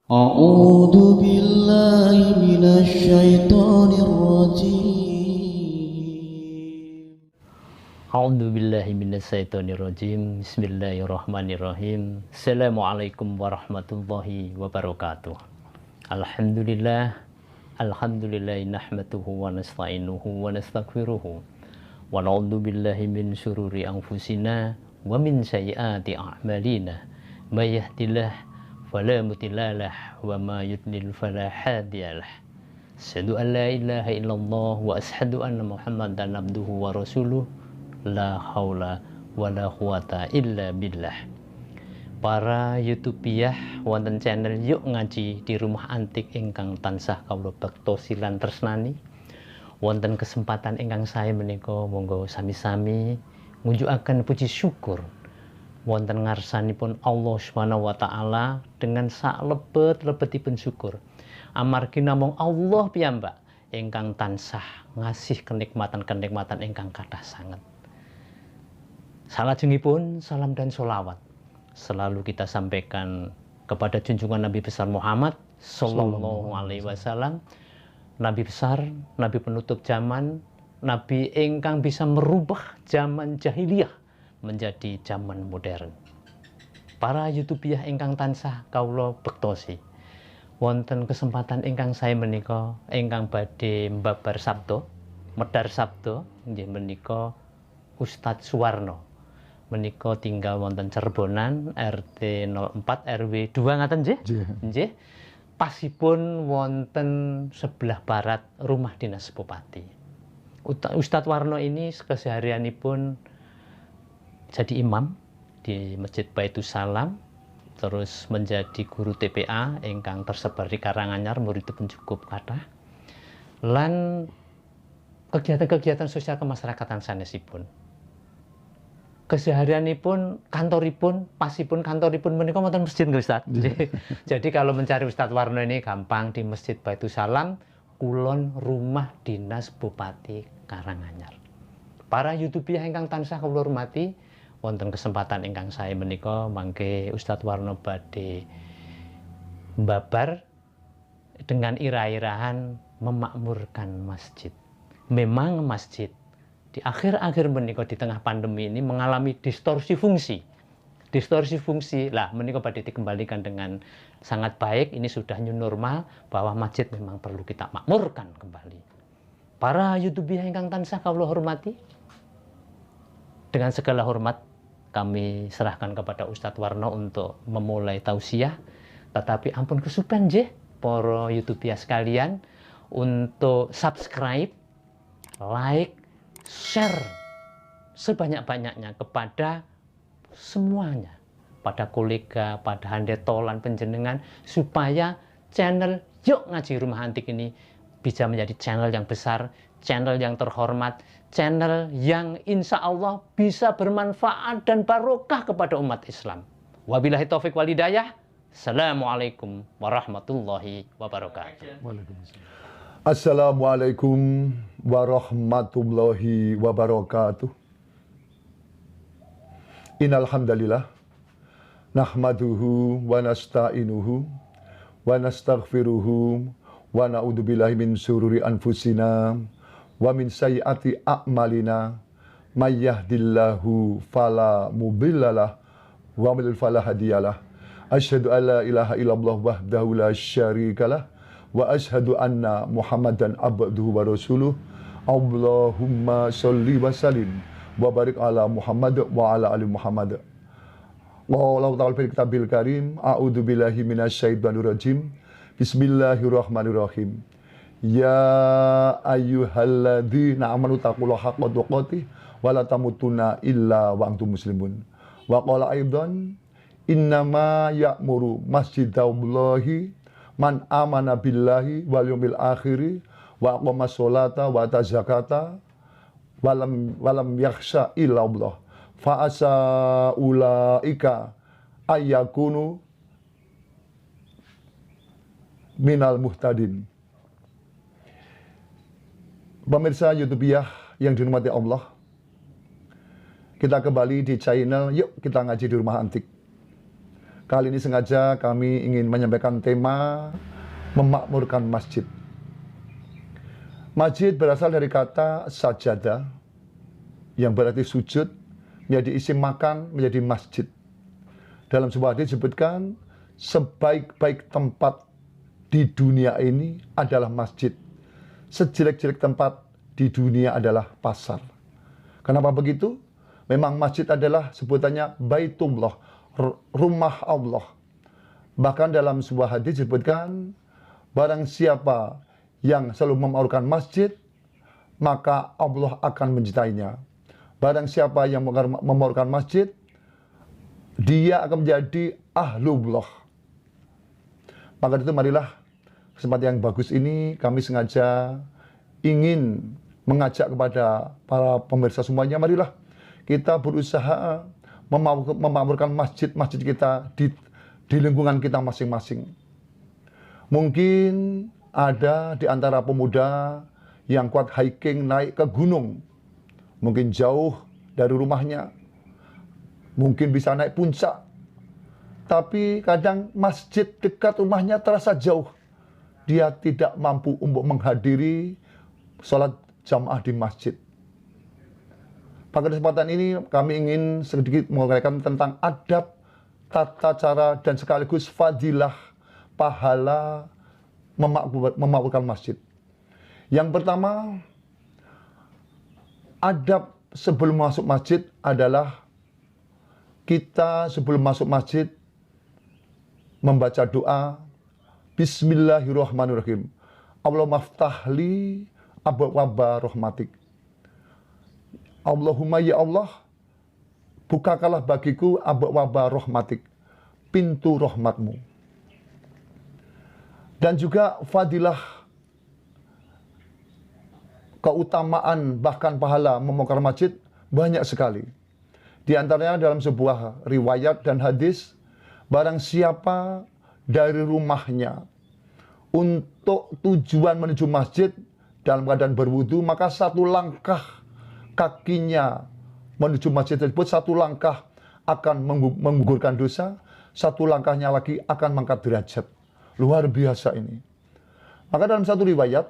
أعوذ بالله من الشيطان الرجيم. A'udzu billahi minasyaitonir rajim. Bismillahirrahmanirrahim. Assalamualaikum warahmatullahi wabarakatuh. Alhamdulillah. Alhamdulillah nahmaduhu wa nasta'inuhu wa nastaghfiruhu. Wa na'udzu billahi min syururi anfusina wa min sayyiati a'malina. May yahdihillahu fala mudhillalah wa may yudlil fala hadiyalah. Asyhadu an la ilaha illallah wa asyhadu anna Muhammadan abduhu wa rasuluh. La haula wala quwata illa billah. Para YouTubiah wonten channel Yuk Ngaji di Rumah Antik ingkang tansah kawula bektosi lan tresnani. Wonten kesempatan ingkang saya menika monggo sami-sami ngunjukaken puji syukur wonten ngarsanipun Allah Subhanahu wa taala dengan sak lebet-lebetipun syukur. Amargi namung Allah piyambak ingkang tansah ngasih kenikmatan-kenikmatan ingkang kathah sanget. Salajengipun salam dan sholawat selalu kita sampaikan kepada junjungan Nabi besar Muhammad Sallallahu Alaihi Wasallam, Nabi besar, Nabi penutup zaman, Nabi ingkang bisa merubah zaman jahiliyah menjadi zaman modern. Para YouTubiah ingkang tansah kawula bektosi, wonten kesempatan ingkang saya menika ingkang badhe mbabar sabda, medhar sabda nggih menika Ustadz Suwarno. Menika tinggal wonten Cerbonan RT 04 RW 2 ngaten nggih? Nggih. Pasipun wonten sebelah barat rumah dinas Bupati. Ustadz Warno ini keseharianipun jadi imam di Masjid Baitus Salam, terus menjadi guru TPA ingkang tersebar di Karanganyar, muridipun cukup kathah. Lan kegiatan-kegiatan sosial kemasyarakatan sanesipun. Keseharianipun kantoripun, pasipun kantoripun menika wonten masjid nggih Ustaz. Jadi kalau mencari Ustadz Warno ini gampang di Masjid Baitus Salam, kulon rumah dinas Bupati Karanganyar. Para YouTubiah ingkang tansah kawula hormati, wonten kesempatan ingkang saya menika mangke Ustadz Warno badhe mbabar dengan irah-irahan memakmurkan masjid. Memang masjid di akhir-akhir menika di tengah pandemi ini mengalami distorsi fungsi. Distorsi fungsi lah menika badhe dikembalikan dengan sangat baik. Ini sudah new normal bahwa masjid memang perlu kita makmurkan kembali. Para YouTubiah ingkang tansah kawula hormati, dengan segala hormat kami serahkan kepada Ustadz Warno untuk memulai tausiah. Tetapi ampun kesupen nggih para YouTubiah sekalian untuk subscribe, like, share sebanyak-banyaknya kepada semuanya, pada kolega, pada handetolan penjenengan, supaya channel Yuk Ngaji Rumah Antik ini bisa menjadi channel yang besar, channel yang terhormat, channel yang insya Allah bisa bermanfaat dan barokah kepada umat Islam. Wabillahi taufiq wal hidayah. Assalamualaikum warahmatullahi wabarakatuh. Assalamualaikum warahmatullahi wabarakatuh. Innal hamdalillah nahmaduhu wa nasta'inuhu wa nastaghfiruhu wa na'udzu billahi min syururi anfusina wa min sayyiati a'malina may yahdihillahu fala mudhillalah wa may yudlil fala hadiyalah. Asyhadu an la ilaha illallah wahdahu la syarikalah wa asyhadu anna Muhammadan abduhu wa rasuluh. Allahumma sholli wa sallim wa barik ala Muhammad wa ala ali Muhammad. Wallahu ta'ala fil kitabil karim. A'udzu billahi minasyaitonir rajim. Bismillahirrahmanirrahim. Ya ayyuhalladzina amanu taqullaha haqqa tuqatih wa la tamutunna illa wa antum muslimun. Wa qala aidan innama ya'muru masjidallahi man amana billahi wal yawmil akhiri wa aqama sholata wa ata zakata walam yakhsha illa Allah fa asa ulaika ayyakunu minal muhtadin. Pemirsa YouTubiah yang dirahmati Allah, kita kembali di channel Yuk Kita Ngaji di Rumah Antik. Kali ini sengaja kami ingin menyampaikan tema memakmurkan masjid. Masjid berasal dari kata sajadah yang berarti sujud, menjadi isim makan, menjadi masjid. Dalam sebuah hadis disebutkan sebaik-baik tempat di dunia ini adalah masjid. Sejelek-jelek tempat di dunia adalah pasar. Kenapa begitu? Memang masjid adalah sebutannya Baitullah, rumah Allah. Bahkan dalam sebuah hadis disebutkan, barang siapa yang selalu memakmurkan masjid, maka Allah akan mencintainya. Barang siapa yang memakmurkan masjid, dia akan menjadi ahlullah. Maka itu marilah kesempatan yang bagus ini kami sengaja ingin mengajak kepada para pemirsa semuanya, marilah kita berusaha memakmurkan masjid-masjid kita di lingkungan kita masing-masing. Mungkin ada di antara pemuda yang kuat hiking naik ke gunung, mungkin jauh dari rumahnya, mungkin bisa naik puncak, tapi kadang masjid dekat rumahnya terasa jauh. Dia tidak mampu untuk menghadiri sholat jamaah di masjid. Pada kesempatan ini kami ingin sedikit menguraikan tentang adab, tata cara, dan sekaligus fadilah, pahala memakmurkan masjid. Yang pertama, adab sebelum masuk masjid adalah kita sebelum masuk masjid membaca doa Bismillahirrahmanirrahim. Allahumma ftahli abwaaba rahmatik. Allahumma ya Allah, bukakanlah bagiku abwaaba rahmatik, pintu rahmatmu. Dan juga fadilah, keutamaan bahkan pahala memakmurkan masjid banyak sekali. Di antaranya dalam sebuah riwayat dan hadis, barang siapa dari rumahnya untuk tujuan menuju masjid dalam keadaan berwudu, maka satu langkah kakinya menuju masjid tersebut, satu langkah akan menggugurkan dosa, satu langkahnya lagi akan mengangkat derajat. Luar biasa ini. Maka dalam satu riwayat,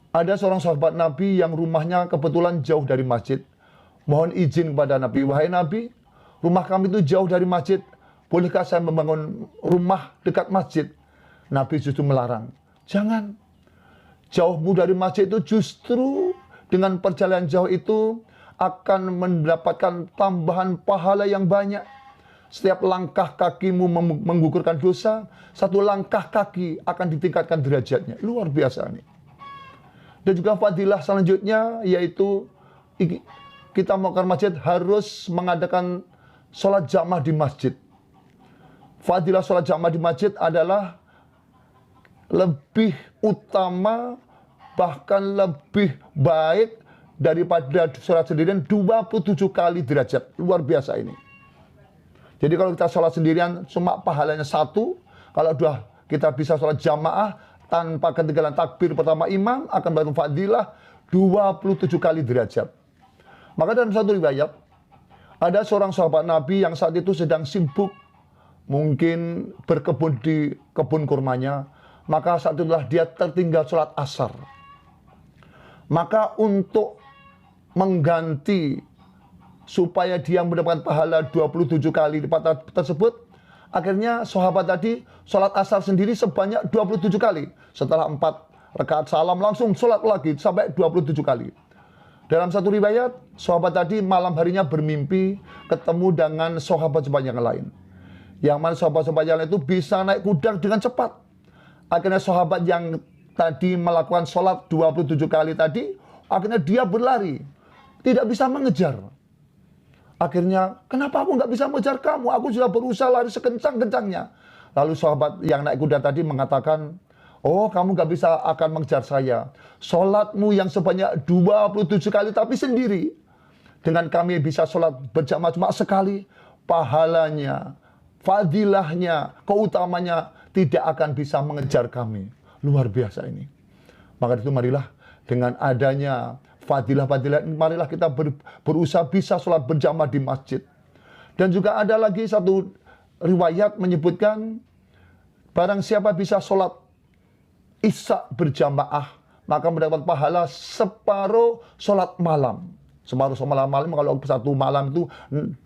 ada seorang sahabat Nabi yang rumahnya kebetulan jauh dari masjid. Mohon izin kepada Nabi, wahai Nabi, rumah kami itu jauh dari masjid. Bolehkah saya membangun rumah dekat masjid? Nabi justru melarang. Jangan. Jauhmu dari masjid itu justru dengan perjalanan jauh itu akan mendapatkan tambahan pahala yang banyak. Setiap langkah kakimu menggugurkan dosa, satu langkah kaki akan ditingkatkan derajatnya. Luar biasa ini. Dan juga fadilah selanjutnya yaitu kita mau ke masjid harus mengadakan sholat jamaah di masjid. Fadilah sholat jamaah di masjid adalah lebih utama, bahkan lebih baik daripada sholat sendirian 27 kali derajat. Luar biasa ini. Jadi kalau kita sholat sendirian cuma pahalanya 1, kalau kita bisa sholat jamaah tanpa ketinggalan takbir pertama imam akan mendapatkan fadilah 27 kali derajat. Maka dalam satu riwayat ada seorang sahabat Nabi yang saat itu sedang sibuk mungkin berkebun di kebun kurmanya, maka saat itulah dia tertinggal sholat asar. Maka untuk mengganti supaya dia mendapatkan pahala 27 kali lipat tersebut, akhirnya sahabat tadi sholat asar sendiri sebanyak 27 kali. Setelah 4 rakaat salam langsung sholat lagi sampai 27 kali. Dalam satu riwayat, sahabat tadi malam harinya bermimpi ketemu dengan sahabat-sahabat yang lain. Yang mana sahabat-sahabat yang lain itu bisa naik kuda dengan cepat. Akhirnya sahabat yang tadi melakukan sholat 27 kali tadi, akhirnya dia berlari. Tidak bisa mengejar. Akhirnya, kenapa aku nggak bisa mengejar kamu? Aku sudah berusaha lari sekencang-kencangnya. Lalu sahabat yang naik kuda tadi mengatakan, oh kamu nggak bisa akan mengejar saya. Sholatmu yang sebanyak 27 kali tapi sendiri. Dengan kami bisa sholat berjamaah cuma sekali, pahalanya, fadilahnya, keutamanya tidak akan bisa mengejar kami. Luar biasa ini. Maka itu marilah dengan adanya fadilah-fadilah, marilah kita berusaha bisa sholat berjamaah di masjid. Dan juga ada lagi satu riwayat menyebutkan barang siapa bisa sholat Isya berjamaah maka mendapat pahala separuh sholat malam. Separuh sholat malam, kalau satu malam itu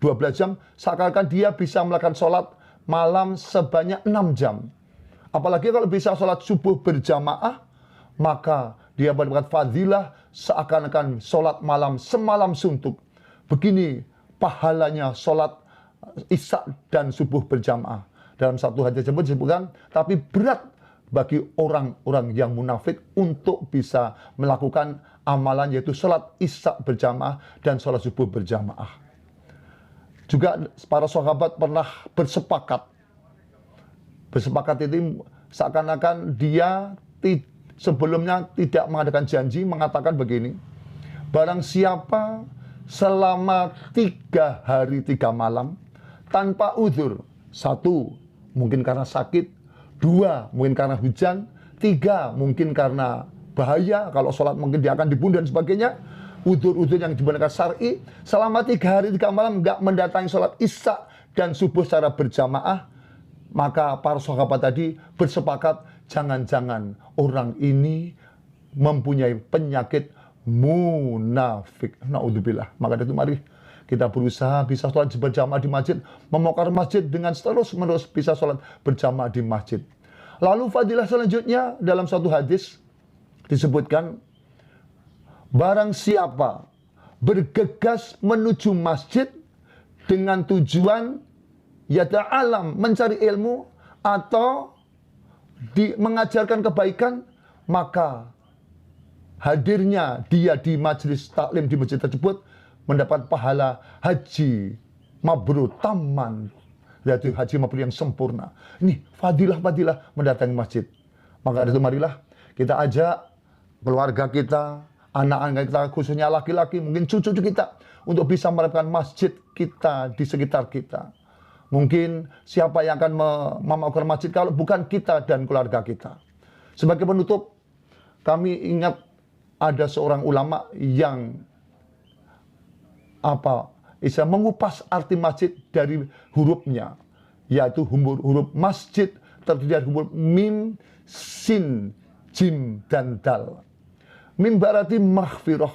12 jam, seakan-akan dia bisa melakukan sholat malam sebanyak 6 jam. Apalagi kalau bisa sholat subuh berjamaah, maka dia mendapat fadilah seakan-akan sholat malam semalam suntuk. Begini pahalanya sholat Isya dan subuh berjamaah. Dalam satu hadis tersebut disebutkan, tapi berat bagi orang-orang yang munafik untuk bisa melakukan amalan yaitu sholat Isya berjamaah dan sholat subuh berjamaah. Juga para sahabat pernah bersepakat itu seakan-akan dia sebelumnya tidak mengadakan janji, mengatakan begini, barang siapa selama 3 hari 3 malam tanpa uzur, 1 mungkin karena sakit, 2 mungkin karena hujan, 3 mungkin karena bahaya, kalau sholat mungkin dia akan dibunuh dan sebagainya, uzur-uzur yang dibenarkan syar'i, selama 3 hari 3 malam nggak mendatangi sholat Isya dan subuh secara berjamaah, maka para sahabat tadi bersepakat jangan-jangan orang ini mempunyai penyakit munafik. Naudzubillah. Maka dari itu mari kita berusaha bisa sholat berjamaah di masjid, membongkar masjid dengan terus-menerus bisa sholat berjamaah di masjid. Lalu fadilah selanjutnya dalam satu hadis disebutkan, barang siapa bergegas menuju masjid dengan tujuan yata'alam, mencari ilmu atau mengajarkan kebaikan, maka hadirnya dia di majelis taklim di masjid tersebut mendapat pahala haji mabrur taman, yaitu haji mabrur yang sempurna. Ini fadilah-fadilah mendatangi masjid. Maka dari itu marilah kita ajak keluarga kita, anak-anak kita, khususnya laki-laki, mungkin cucu-cucu kita, untuk bisa menerapkan masjid kita di sekitar kita. Mungkin siapa yang akan memakai masjid kalau bukan kita dan keluarga kita. Sebagai penutup, kami ingat ada seorang ulama yang mengupas arti masjid dari hurufnya, yaitu huruf masjid terdiri dari huruf mim, sin, jim, dan dal. Mim berarti maghfirah.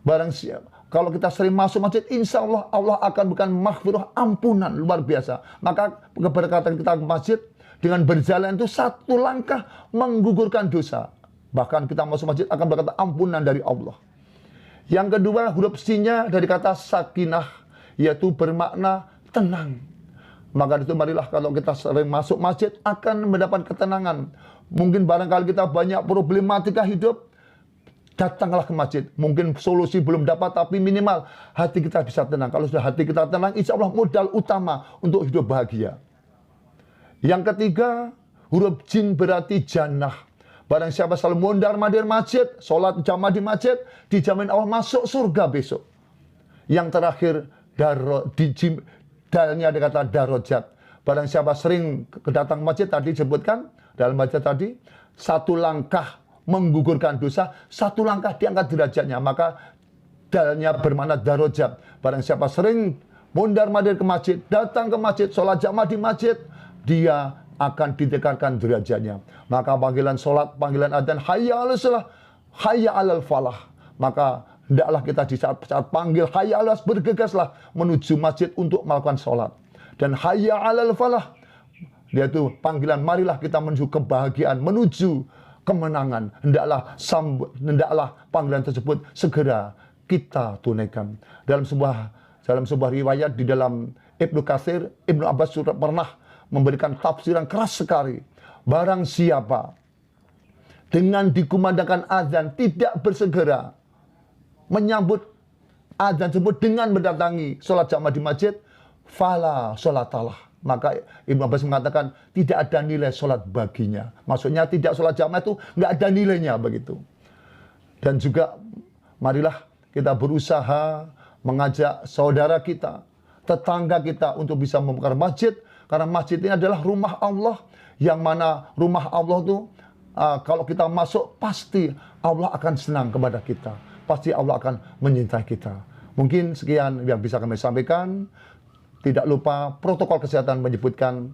Barang siapa, kalau kita sering masuk masjid, insya Allah Allah akan berikan maghfirah, ampunan luar biasa. Maka keberkatan kita ke masjid dengan berjalan itu 1 langkah menggugurkan dosa. Bahkan kita masuk masjid akan berkata ampunan dari Allah. Yang kedua, huruf sinnya dari kata sakinah, yaitu bermakna tenang. Maka itu marilah kalau kita sering masuk masjid akan mendapat ketenangan. Mungkin barangkali kita banyak problematika hidup, datanglah ke masjid. Mungkin solusi belum dapat, tapi minimal hati kita bisa tenang. Kalau sudah hati kita tenang, insya Allah modal utama untuk hidup bahagia. Yang ketiga, huruf jin berarti jannah. Barang siapa selalu mondar-mandir masjid, sholat jamaah di masjid, dijamin Allah masuk surga besok. Yang terakhir, dalnya ada kata darajat. Barang siapa sering kedatang masjid, tadi disebutkan dalam masjid tadi, 1 langkah menggugurkan dosa, 1 langkah diangkat derajatnya. Maka dalnya bermakna darajat. Barang siapa sering mondar-mandir ke masjid, datang ke masjid, sholat jamaah di masjid, dia akan ditingkatkan derajatnya. Maka panggilan sholat, panggilan adzan, hayya 'alal shalah, hayya 'alal falah. Maka hendaklah kita di saat panggil hayya 'alal, bergegaslah menuju masjid untuk melakukan sholat. Dan hayya 'alal falah, yaitu panggilan marilah kita menuju kebahagiaan, menuju kemenangan. Hendaklah panggilan tersebut segera kita tunaikan. Dalam sebuah riwayat di dalam Ibnu Katsir, Ibnu Abbas pernah memberikan tafsiran keras sekali. Barang siapa dengan dikumandangkan azan tidak bersegera menyambut azan tersebut dengan mendatangi sholat jamaah di masjid, fala sholatalah. Maka Ibnu Abbas mengatakan tidak ada nilai sholat baginya. Maksudnya tidak sholat jamaah itu nggak ada nilainya begitu. Dan juga marilah kita berusaha mengajak saudara kita, tetangga kita untuk bisa membongkar masjid. Karena masjid ini adalah rumah Allah, yang mana rumah Allah itu kalau kita masuk pasti Allah akan senang kepada kita. Pasti Allah akan menyintai kita. Mungkin sekian yang bisa kami sampaikan. Tidak lupa protokol kesehatan menyebutkan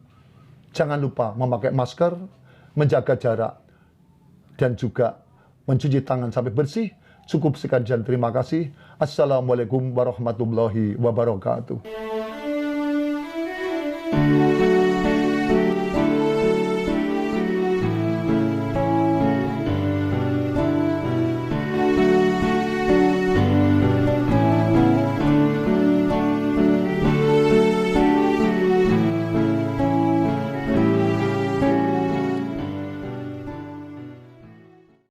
jangan lupa memakai masker, menjaga jarak, dan juga mencuci tangan sampai bersih. Cukup sekian, terima kasih. Assalamualaikum warahmatullahi wabarakatuh.